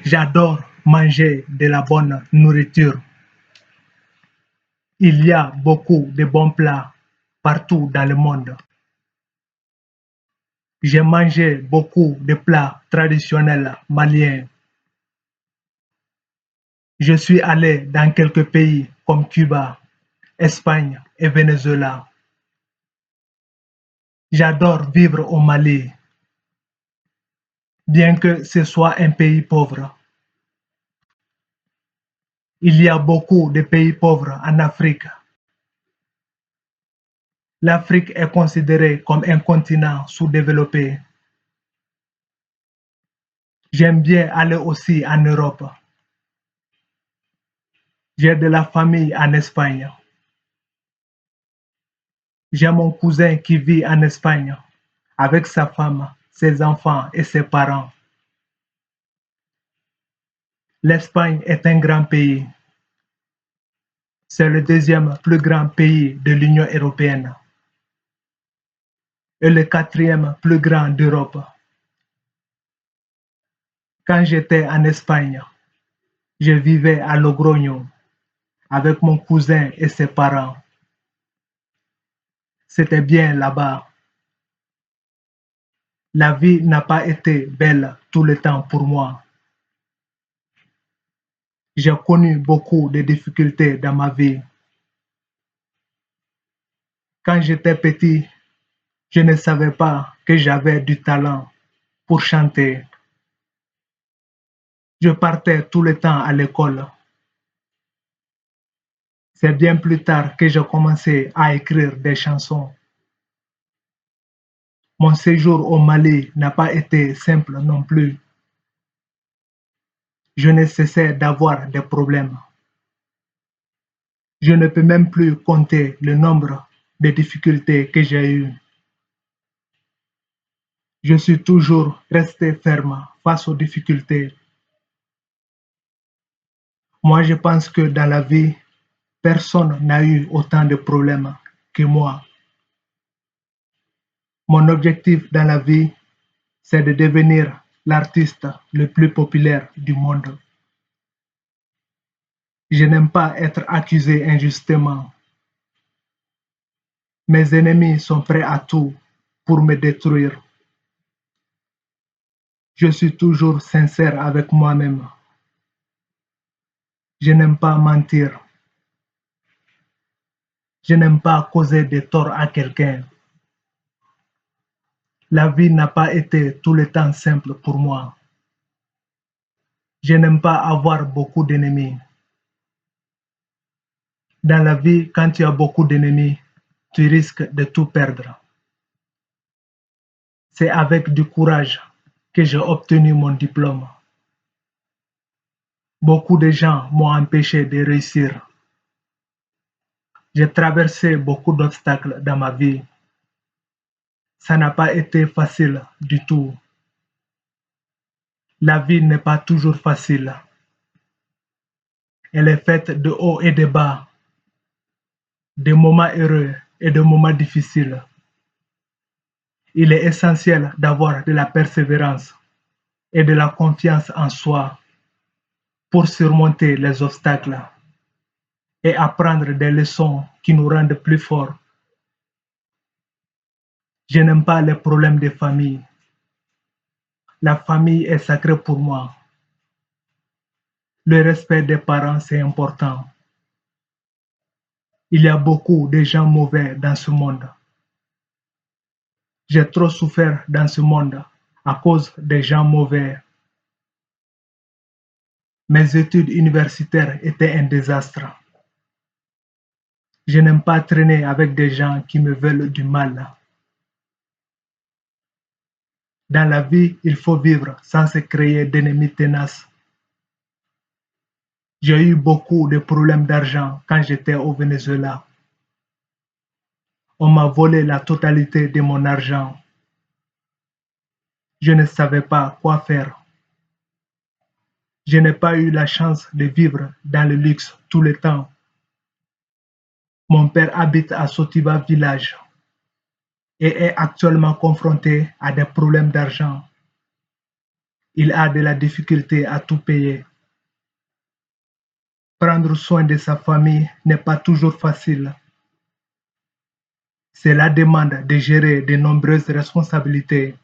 J'adore manger de la bonne nourriture. Il y a beaucoup de bons plats partout dans le monde. J'ai mangé beaucoup de plats traditionnels maliens. Je suis allé dans quelques pays comme Cuba, Espagne et Venezuela. J'adore vivre au Mali, bien que ce soit un pays pauvre. Il y a beaucoup de pays pauvres en Afrique. L'Afrique est considérée comme un continent sous-développé. J'aime bien aller aussi en Europe. J'ai de la famille en Espagne. J'ai mon cousin qui vit en Espagne avec sa femme, ses enfants et ses parents. L'Espagne est un grand pays. C'est le deuxième plus grand pays de l'Union européenne et le quatrième plus grand d'Europe. Quand j'étais en Espagne, je vivais à Logroño avec mon cousin et ses parents. C'était bien là-bas. La vie n'a pas été belle tout le temps pour moi. J'ai connu beaucoup de difficultés dans ma vie. Quand j'étais petit, je ne savais pas que j'avais du talent pour chanter. Je partais tout le temps à l'école. C'est bien plus tard que j'ai commencé à écrire des chansons. Mon séjour au Mali n'a pas été simple non plus. Je ne cessais d'avoir des problèmes. Je ne peux même plus compter le nombre de difficultés que j'ai eues. Je suis toujours resté ferme face aux difficultés. Moi, je pense que dans la vie, personne n'a eu autant de problèmes que moi. Mon objectif dans la vie, c'est de devenir l'artiste le plus populaire du monde. Je n'aime pas être accusé injustement. Mes ennemis sont prêts à tout pour me détruire. Je suis toujours sincère avec moi-même. Je n'aime pas mentir. Je n'aime pas causer de tort à quelqu'un. La vie n'a pas été tout le temps simple pour moi. Je n'aime pas avoir beaucoup d'ennemis. Dans la vie, quand tu as beaucoup d'ennemis, tu risques de tout perdre. C'est avec du courage que j'ai obtenu mon diplôme. Beaucoup de gens m'ont empêché de réussir. J'ai traversé beaucoup d'obstacles dans ma vie. Ça n'a pas été facile du tout. La vie n'est pas toujours facile. Elle est faite de hauts et de bas, de moments heureux et de moments difficiles. Il est essentiel d'avoir de la persévérance et de la confiance en soi pour surmonter les obstacles et apprendre des leçons qui nous rendent plus forts. Je n'aime pas les problèmes de famille. La famille est sacrée pour moi. Le respect des parents, c'est important. Il y a beaucoup de gens mauvais dans ce monde. J'ai trop souffert dans ce monde à cause des gens mauvais. Mes études universitaires étaient un désastre. Je n'aime pas traîner avec des gens qui me veulent du mal. Dans la vie, il faut vivre sans se créer d'ennemis tenaces. J'ai eu beaucoup de problèmes d'argent quand j'étais au Venezuela. On m'a volé la totalité de mon argent. Je ne savais pas quoi faire. Je n'ai pas eu la chance de vivre dans le luxe tout le temps. Mon père habite à Sotiba village et est actuellement confronté à des problèmes d'argent. il a de la difficulté à tout payer. Prendre soin de sa famille n'est pas toujours facile. Cela demande de gérer de nombreuses responsabilités,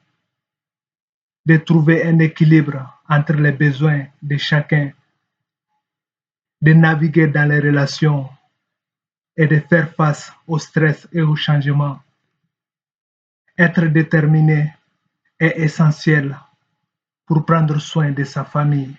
de trouver un équilibre entre les besoins de chacun, de naviguer dans les relations et de faire face au stress et au changement. Être déterminé est essentiel pour prendre soin de sa famille.